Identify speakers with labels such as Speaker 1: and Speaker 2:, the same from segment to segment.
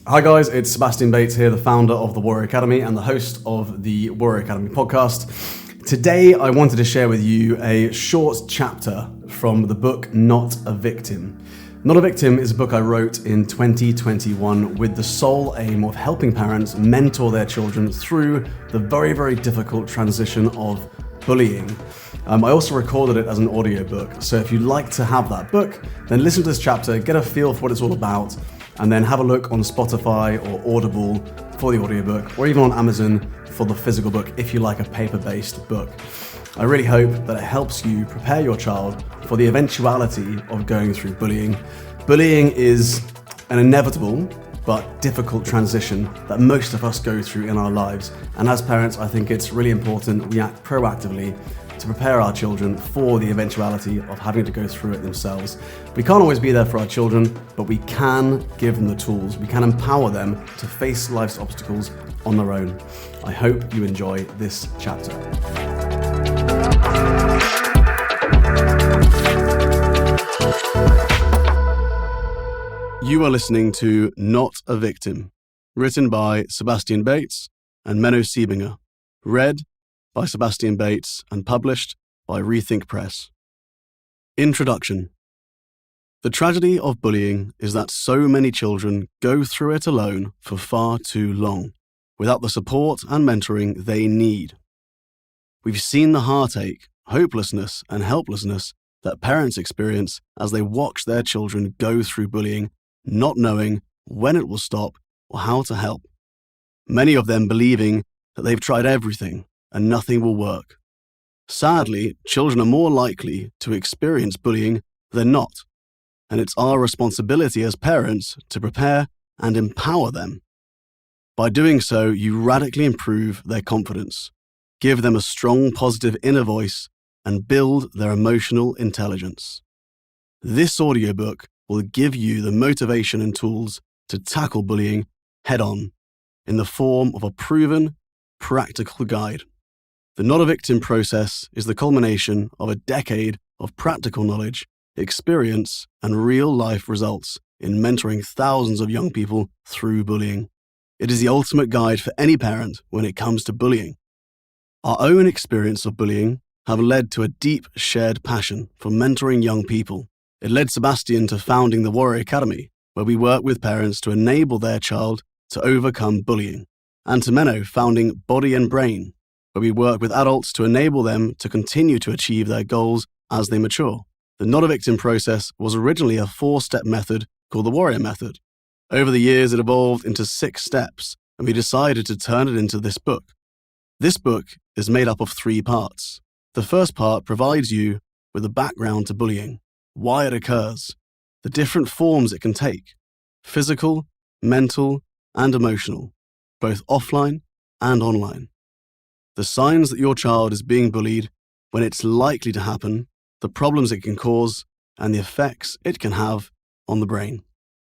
Speaker 1: Hi guys, it's Sebastian Bates here, the founder of the Warrior Academy and the host of the Warrior Academy podcast. Today I wanted to share with you a short chapter from the book Not a Victim. Not a Victim is a book I wrote in 2021 with the sole aim of helping parents mentor their children through the very, very difficult transition of bullying. I also recorded it as an audiobook, so if you'd like to have that book, then listen to this chapter, get a feel for what it's all about, and then have a look on Spotify or Audible for the audiobook, or even on Amazon for the physical book if you like a paper-based book. I really hope that it helps you prepare your child for the eventuality of going through bullying. Bullying is an inevitable but difficult transition that most of us go through in our lives. And as parents, I think it's really important we act proactively to prepare our children for the eventuality of having to go through it themselves. We can't always be there for our children, but we can give them the tools. We can empower them to face life's obstacles on their own. I hope you enjoy this chapter. You are listening to Not a Victim, written by Sebastian Bates and Menno Siebinger, read by Sebastian Bates and published by Rethink Press. Introduction. The tragedy of bullying is that so many children go through it alone for far too long, without the support and mentoring they need. We've seen the heartache, hopelessness, and helplessness that parents experience as they watch their children go through bullying, not knowing when it will stop or how to help. Many of them believing that they've tried everything and nothing will work. Sadly, children are more likely to experience bullying than not, and it's our responsibility as parents to prepare and empower them. By doing so, you radically improve their confidence, give them a strong positive inner voice, and build their emotional intelligence. This audiobook will give you the motivation and tools to tackle bullying head-on in the form of a proven, practical guide. The Not a Victim process is the culmination of a decade of practical knowledge, experience, and real-life results in mentoring thousands of young people through bullying. It is the ultimate guide for any parent when it comes to bullying. Our own experience of bullying have led to a deep shared passion for mentoring young people. It led Sebastian to founding the Warrior Academy, where we work with parents to enable their child to overcome bullying, and to Menno founding Body and Brain, where we work with adults to enable them to continue to achieve their goals as they mature. The Not a Victim process was originally a 4-step method called the Warrior Method. Over the years, it evolved into 6 steps, and we decided to turn it into this book. This book is made up of 3 parts. The first part provides you with a background to bullying, why it occurs, the different forms it can take, physical, mental, and emotional, both offline and online. The signs that your child is being bullied, when it's likely to happen, the problems it can cause, and the effects it can have on the brain.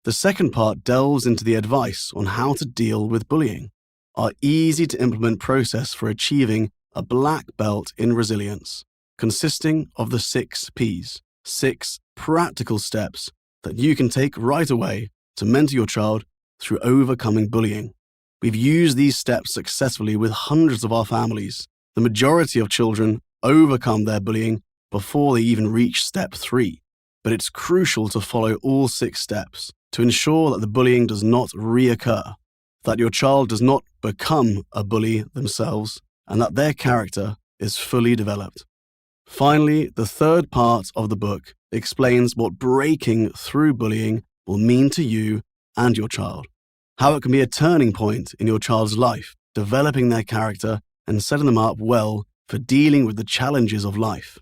Speaker 1: The second part delves into the advice on how to deal with bullying, our easy-to-implement process for achieving a black belt in resilience, consisting of the 6 Ps, 6 practical steps that you can take right away to mentor your child through overcoming bullying. We've used these steps successfully with hundreds of our families. The majority of children overcome their bullying before they even reach step 3. But it's crucial to follow all 6 steps to ensure that the bullying does not reoccur, that your child does not become a bully themselves, and that their character is fully developed. Finally, the third part of the book explains what breaking through bullying will mean to you and your child, how it can be a turning point in your child's life, developing their character and setting them up well for dealing with the challenges of life.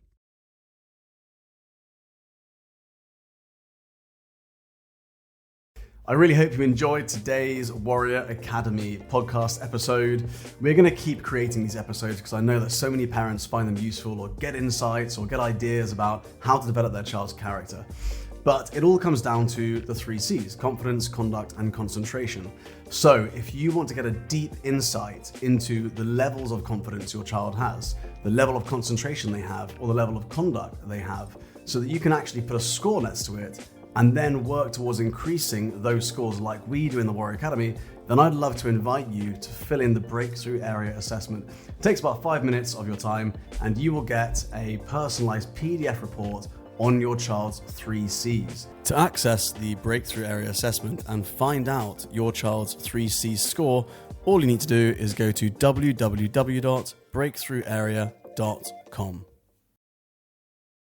Speaker 1: I really hope you enjoyed today's Warrior Academy podcast episode. We're going to keep creating these episodes because I know that so many parents find them useful or get insights or get ideas about how to develop their child's character. But it all comes down to the 3 C's: confidence, conduct, and concentration. So if you want to get a deep insight into the levels of confidence your child has, the level of concentration they have, or the level of conduct they have, so that you can actually put a score next to it, and then work towards increasing those scores like we do in the Warrior Academy, then I'd love to invite you to fill in the Breakthrough Area Assessment. It takes about 5 minutes of your time, and you will get a personalized PDF report on your child's 3 Cs. To access the Breakthrough Area Assessment and find out your child's 3 Cs score, all you need to do is go to www.breakthrougharea.com.